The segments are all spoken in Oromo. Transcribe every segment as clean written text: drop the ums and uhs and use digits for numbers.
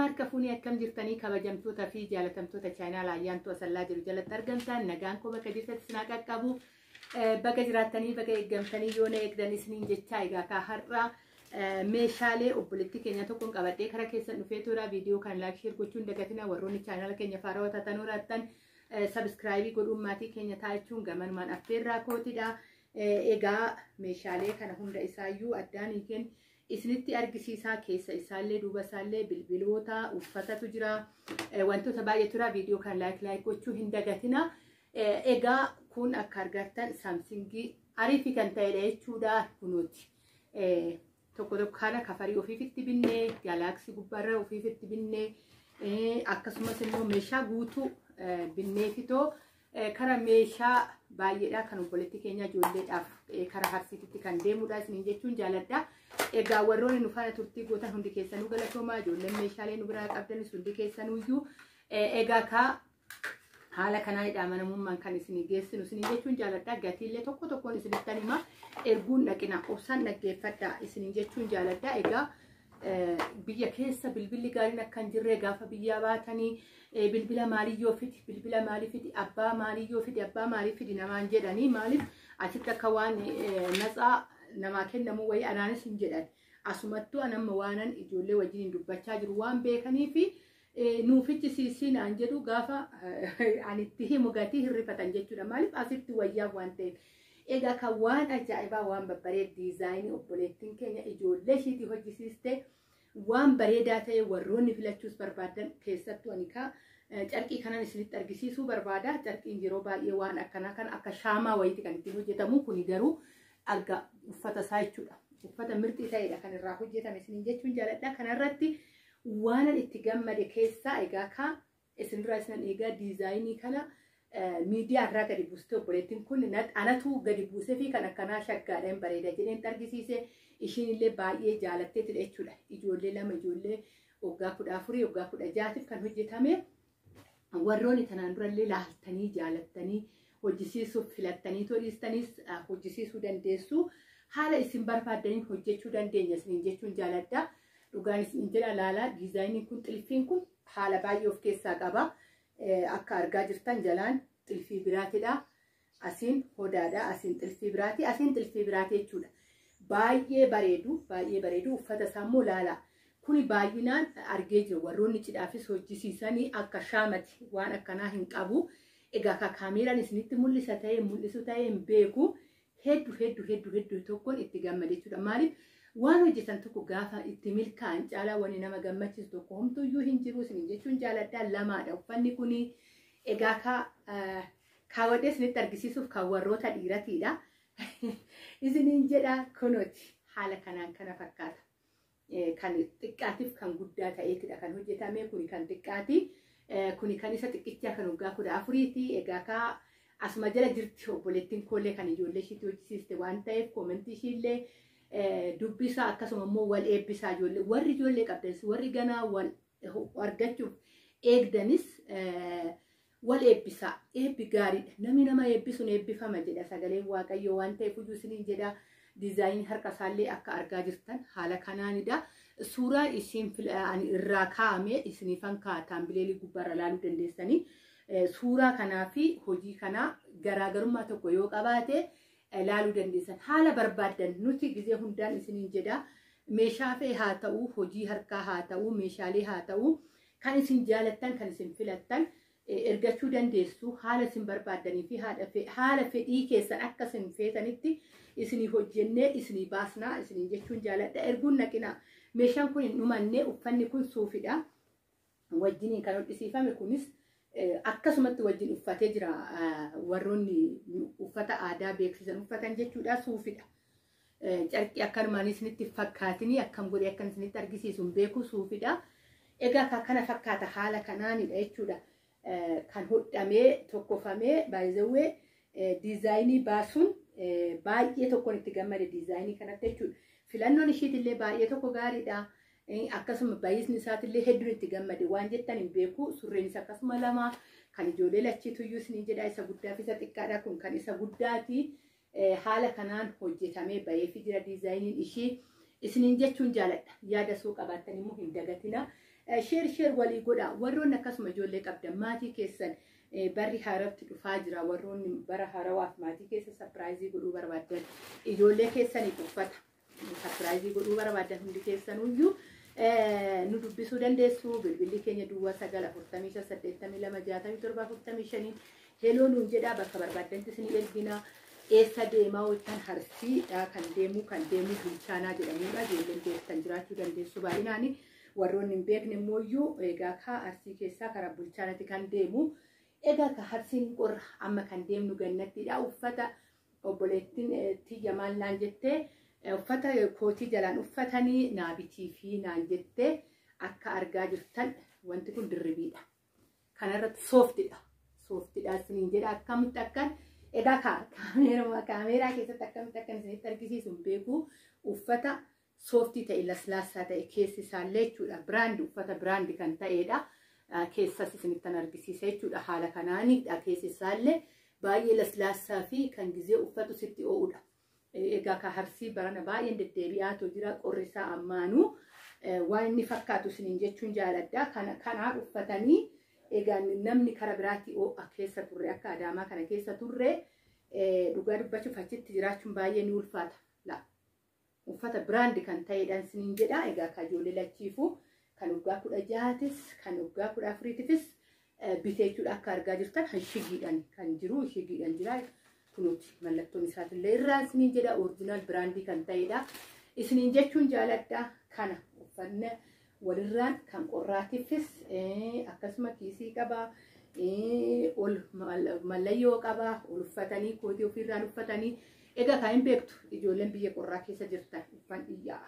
harka fuunii akkam jirtanii kabajamtoota fi jaalatamtoota chaanaalaa ayyaantu asallaa jiru jalatti argamtan nagaan koo bakka jirtatti sinaa qaqqabu bakka jiraattanii bakka eeggamtanii yoona eegdan isiniin jechaa egaa ka har'a meeshaalee obboleetti keenya tokkoon qabadhee karaa keessan dhufee tura viidiyoo kan laayik sheer gochuun dagatina warroonni chaanaala keenya faarawaa tatanuu raattan sabskraayibii godhuun maatii keenya taachuun gamanumaan affeerraa kootidha. Egaa meeshaalee kana hunda isaayyuu addaan hiikeen isinitti argisiisaa keessa isaallee duuba isaallee bilbiloota uffatatu jira wantoota baay'eetu jira viidiyoo kan laayik gochuu hin dagatina. Egaa kun akka argattan saamsingii ariifii kan ta'edha jechuudha kunuuti. Tokko kana kafarii ofiifitti binnee gaalaaksii gubbaarra ofiifitti binnee akkasumas immoo meeshaa guutuu binnee fitoo kara meeshaa baay'eedha kan obboleetti keenya ijoolleedhaaf kara harsiititti kan deemudha isiniin jechuun jaaladha. Egaa warroonni nu faana turtii gootan hundi keessanuu galatoomaa ijoolleen meeshaalee nu biraa qabdanis hundi keessanuuyyuu egaa ka haala kanaa amanamummaan kan isinii geessinu isiniin jechuun jaaladha. Gatiillee tokko tokkoon isinittan hima erguun dhaqina obsaan dhaggeeffadha isiniin jechuun jaaladha. Egaa biyya keessa bilbilli gaariin akka hin jirre gaafa biyyaa baatanii bilbila maaliyyoo fidi bilbila maalii fidi abbaa maaliyyoo fidi abbaa maalii fidi namaan jedhanii maaliif asitti akka waan natsaa namaa kennamu wayii anaanis hin jedhan asumattuu anamma waanan ijoollee wajjin dubbachaa jiru waan beekaniifi nuufichisiisii naan jedhu gaafa anitti himu gatii hirrifatan jechuudha maaliif asitti wayyaa waan ta'eef. Egaa kan waan ajaa'ibaa waan babbareed diizaayinii obboleettiin keenya ijoollee ishiitii hojjisiiste waan bareedaa ta'e warroonni filachuus barbaadan keessattuu anikaa carqii kanan isinitti argisiisuu barbaada. Carqiin yeroo baay'ee waan akkanaa kan akka shaamaa wayiiti kan ittiin hojjetamu kuni garuu arga uffata isaa jechuudha. Uffata mirxii ta'edha kan irraa hojjetame isiniin jechuun jaaladha. Kanarratti waanan itti gammade keessaa egaa ka isinirraa isinan eegaa diizaayinii kana miidiyaa irraa gadi buustee obboleettiin kun anatu gadi buusee fi kan akkanaa shaggaadhaan bareeda jedheen argisiise ishiinillee baay'ee jaalatteetidha jechuudha. Ijoollee lama ijoollee waggaa 14 waggaa 16 kan hojjetame warroonni tanaan durallee laaltanii jaalattanii hojjisiisuuf filattanii tolistaniis hojjisiisuu dandeessu haala isin barbaadanii hojjechuu dandeenya isiniin jechuun jaaladha. Dhugaan isin jedha laalaa diizaayiniin kun xilfiin kun haala baay'ee of keessaa qaba. Akka argaa jirtan jalaan xilfii biraatidha. Asiin hodaadha. Asiin xilfii biraati. Asiin xilfii biraati jechuudha. Baay'ee bareedu uffata isaa immoo laala. Kuni baay'inaan argee jiru warroonni cidhaafis hojjisiisanii akka shaamati waan akkanaa hin qabu. Egaa akka kaameeraan isinitti mul'isu ta'ee hin beeku hedduu tokkoon itti gammade jechuudha. Maaliif waan hojjetan tokko gaafa itti milkaa'an caalaa wanni nama gammachiisu tokko homtuuyyuu hin jiru isiniin jechuun jaaladha. Lamaadha uffanni kuni egaa kaawwadhee isinitti argisiisuuf kan warroota dhiiratiidha. Isiniin jedha kunuuti haala kanaan kana fakkaata. Kan xiqqaatiif kan guddaa ta'eetidha kan hojjetame kuni kan xiqqaati. Kuni kan isa xiqqichaa kan waggaa 14ti. Egaa ka asuma jala jirti obboleettiin koollee kan ijoollee ishiitti hojjisiiste waan ta'eef koomentii ishiillee dubbisaa akkasuma immoo wal eebbisaa ijoollee warri ijoollee qabdanis warri ganaa wal argachuuf eegdanis wal eebbisaa eebbi gaariidha. Namni nama eebbisuun eebbifama jedha sagaleen waaqayyoo waan ta'eef iyyuu isiniin jedha. Diizaayinii harka isaallee akka argaa jirtan haala kanaanidha. Suuraa isiin irraa kaa'ame isiniifan kaa'atan bileelii gubbaarra ilaaluu dandeessanii. Suuraa kanaa fi hojii kanaa garaagarummaa tokko yoo qabaate ilaaluu dandeessan haala barbaadan nuti gizee hundaan isiniin jedha. Meeshaa fe'e haa ta'u hojii harkaa haa ta'u meeshaalee haa ta'u kan isin jaalattan kan isin filattan ergachuu dandeessu haala isin barbaadanii fi haala fedhii keessan akka isin feetanitti isinii hojjennee isinii baasnaa isiniin jechuun jaaladha. Erguun naqina meeshaan kun hin dhumanne uffanni kun suufidha. Wajjiniin kan hodhisiifame kunis akkasumatti wajjin uffatee jira warroonni uffata aadaa beeksisan uffatan jechuudha suufidha. Carqii akkanumaan isinitti fakkaatanii akkam godhee akkan isinitti argisiisu hin beeku suufidha. Egaa kana fakkaata haala kanaanidha jechuudha. Kan hodhamee tokkofamee baay'ee diizaayinii baasuun baay'ee tokkoon itti gammade diizaayinii kanatti jechuudha. Filannoon ishiitillee baay'ee tokko gaariidha. Akkasuma baay'isni isaatillee hedduun itti gammade waan jettan hin beeku. Surreenis akkasuma lama kan ijoollee lachiituyyuu isiniin jedha isa guddaa fi isa xiqqaadha kun kan isa guddaati. Haala kanaan hojjetamee baay'ee fi jira diizaayiniin ishii isiniin jechuun jaaladha. Yaada soo qabaattan immoo hin dagatina. sheer walii godhaa warroonni akkasuma ijoollee qabdan maatii keessan barri haaraatti dhufaa jira warroonni bara haarawaaf maatii keessa sapiraayizii godhuu barbaadan ijoollee keessaniif uffata sapiraayizii godhuu barbaadan hundi keessanuyyuu nu dubbisuu dandeessu bilbilli keenya duwwaa 943826745 heloo nuun jedhaa bakka barbaadantti isin ergina eessa deemaa wajjin harsiidha kan deemu bulchaanaa jedhamudha ijoolleen keessan jiraachuu dandeessu baay'inaani warroonni hin beekne immoo egaa ka arsii keessaa karaa bulchaanatti kan deemu egaa ka harsiin qorra amma kan deemnu gannattidha uffata obboleettiin tiyya maal naan jettee uffata kootii jalaan uffatanii naabitii fi naan jettee akka argaa jirtan wanti kun dirribiidha kanarratti sooftidha isiniin jedha akkamitti akkan egaa kaameeraa keessatti akkamitti akkan isinitti argisiisu hin beeku uffata sooftii ta'e laslaasaa ta'e keessi isaallee jechuudha biraandi uffata biraandi kan ta'edha keessas isinittan argisiisa jechuudha haala kanaanidha keessi isaallee baay'ee laslaasaa fi kan gizee uffatu sitti oo'udha egaa ka harsii barana baay'een deddeebi'aatu jira qorri isaa ammaanuu waan inni fakkaatu isiniin jechuun jaaladha kanaa uffatanii egaa namni kara biraatti oo'a keessa turre akka adaamaa kana keessa turre dhugaa dubbachuuf achitti jiraachuun baay'ee ni ulfaata uffata biraandi kan ta'edhaan isiniin jedha egaa ka ijoollee lachiifuu kan waggaa 16tis kan waggaa 14tifis biteechuudha akka argaa jirtan shigiidhaan kan jiru shigiidhaan jira kunuuti mallattoon isaatillee irraa isiniin jedha orijinaal biraandii kan ta'edha isiniin jechuun jaaladha kana uffanna walirraan kan qorraatiifis akkasuma kiisii qabaa ol mallayyoo qabaa ol uffatanii kootii ofirraan uffatanii egaa kan hin beektu ijoolleen biyya qorraa keessa jirtan uffan iyyaa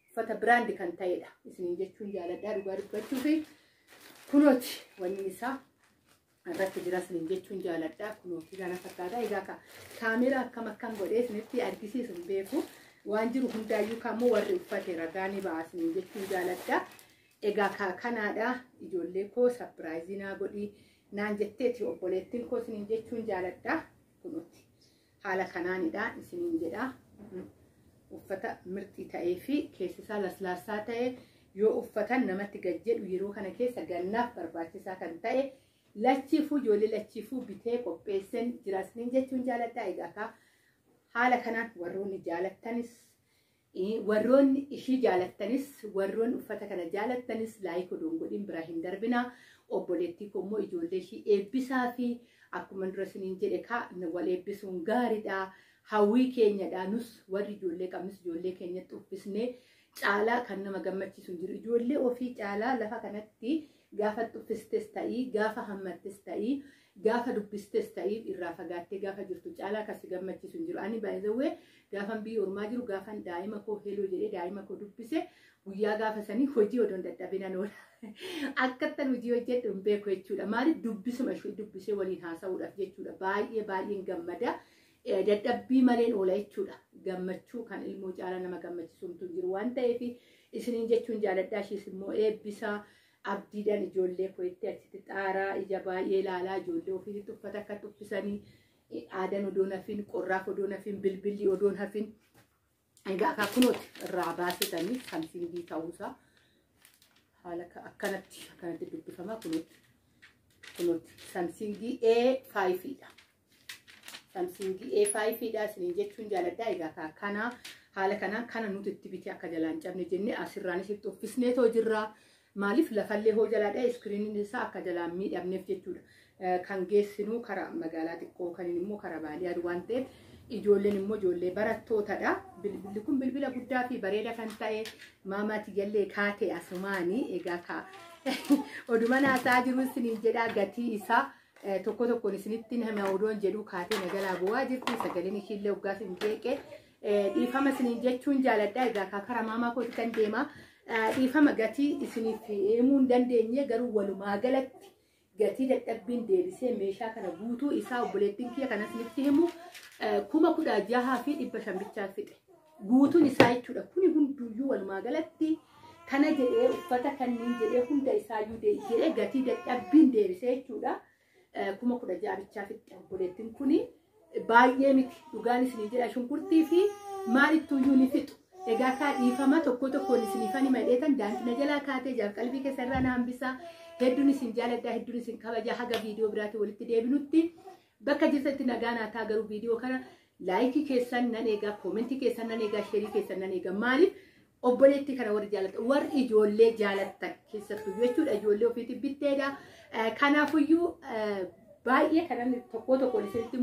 uffata biraandi kan ta'edha isiniin jechuun jaaladhaa dhugaa dubbachuu fi kunooti wanni isaa irratti jira isiniin jechuun jaaladhaa kunooti kana fakkaata egaa kaameeraa akkam godhee isinitti argisiisu hin beeku waan jiru hundaayyuu kammoo warri uffate ragaanii ba'a isiniin jechuun jaaladhaa egaa kanaadha ijoollee koo sapiraayizii naa godhii naan jetteeti obboleettiin koo isiniin jechuun jaaladhaa kunooti haala kanaanidha isiniin jedha uffata mirxii ta'ee fi keessi isaa laslaasaa ta'e yoo uffatan namatti gajjedhu yeroo kana keessa gannaaf barbaachisaa kan ta'e lachiifuu ijoollee lachiifuu bitee qopheessan jira isiniin jechuun jaaladhaa egaa haala kanaan warroonni jaalattanis warroonni ishii jaalattanis warroonni uffata kana jaalattanis laayik odoon godhin biraa hin darbina obboleettii koo immoo ijoollee ishii eebbisaa fi akkuma dura isiniin jedhe wal eebbisuun gaariidha hawwii keenyadha nus warri ijoollee qabnus ijoollee keenyatti uffisnee caalaa kan nama gammachiisu hin jiru ijoollee ofii caalaa lafa kanatti gaafa uffistes ta'ii gaafa hammattes ta'ii gaafa dubbistes ta'ii irraa fagaattee gaafa jirtu caalaa kasi gammachiisu hin jiru ani baay'ee gaafa biyya ormaa jiru gaafa daa'ima koo heloo jedhee daa'ima koo dubbise guyyaa gaafa sanii hojii odoon dadhabinan oola akkattan hojii hojjedhu hin beeku jechuudha maaliif dubbisuma ishee dubbisee waliin haasa'uudhaaf jechuudha baay'een gammada dadhabbii maleen oola jechuudha gammachuu kan ilmoo caalaa nama gammachiisumtu jiru waan ta'eef isiniin jechuun jaaladhaa ishiis immoo eebbisaa abdiidhaan ijoollee koo itti achitti xaaraa ija baay'ee ilaalaa ijoollee ofiitti uffata akka uffisanii aadan odoon hafin qorraaf odoon hafin bilbilli odoon hafin egaa kunooti irraa baasitanii samsiingii ta'uusaa haala akkanatti dubbifama kunooti samsiingii A5dha samsiingii A5dha isiniin jechuun jaaladhaa egaa kana haala kanaan kana nuti itti bitee akka jalaan cabne jennee asirraanis itti uffisneetoo jirraa maaliif lafallee hoo jalaadha iskiriiniin isaa akka jalaan miidhamneef jechuudha kan geessinuu karaa magaalaa xiqqoo kan immoo karaa baadiyyaa waan ta'eef ijoolleen immoo ijoollee barattootadha bilbilli kun bilbila guddaa fi bareeda kan ta'e maamaati jallee kaatee asumaanii egaa oduma naasaa jiru isiniin jedhaa gatii isaa tokko tokkoon isinitti nama odoon jedhu kaatee nagalaa bu'aa jirti sagaleen ishiillee waggaa isin jeeqe dhiifama isiniin jechuun jaaladhaa egaa karaa maamaa kootti kan deema dhiifama gatii isiniif himuu hin dandeenye garuu walumaa galatti gatii dadhabbiin deebisee meeshaa kana guutuu isaa obboleettiin kiyya kana isinitti himu 16,500 bichaa fixe guutuun isaa jechuudha kuni hunduyyuu walumaa galatti kana jedhee uffata kanneen jedhee hunda isaayyuu jedhee gatii dadhabbiin deebisee jechuudha 16,000 bichaa fixe obboleettiin kuni baay'ee miti dhugaan isinii jedha shunkurtii fi maalittuyyuu ni fixu egaa kaa dhiifama tokko tokkoon isinifani madheetan daantina jalaa kaatee jaal qalbii keessarraa na hambisa hedduun isin jaaladha hedduun isin kabaja haga viidiyoo biraatti walitti deebinutti bakka jirtatti nagaan haa ta'u garuu viidiyoo kana laayikii keessan nan eegaa koomentii keessan nan eegaa sheerii keessan nan eegaa maaliif obboleetti kana warri jaalatan warri ijoollee jaalatan keessattuu jechuudha ijoollee ofiitti bitteedha kanaafuyyuu baay'ee kanan tokko isinitti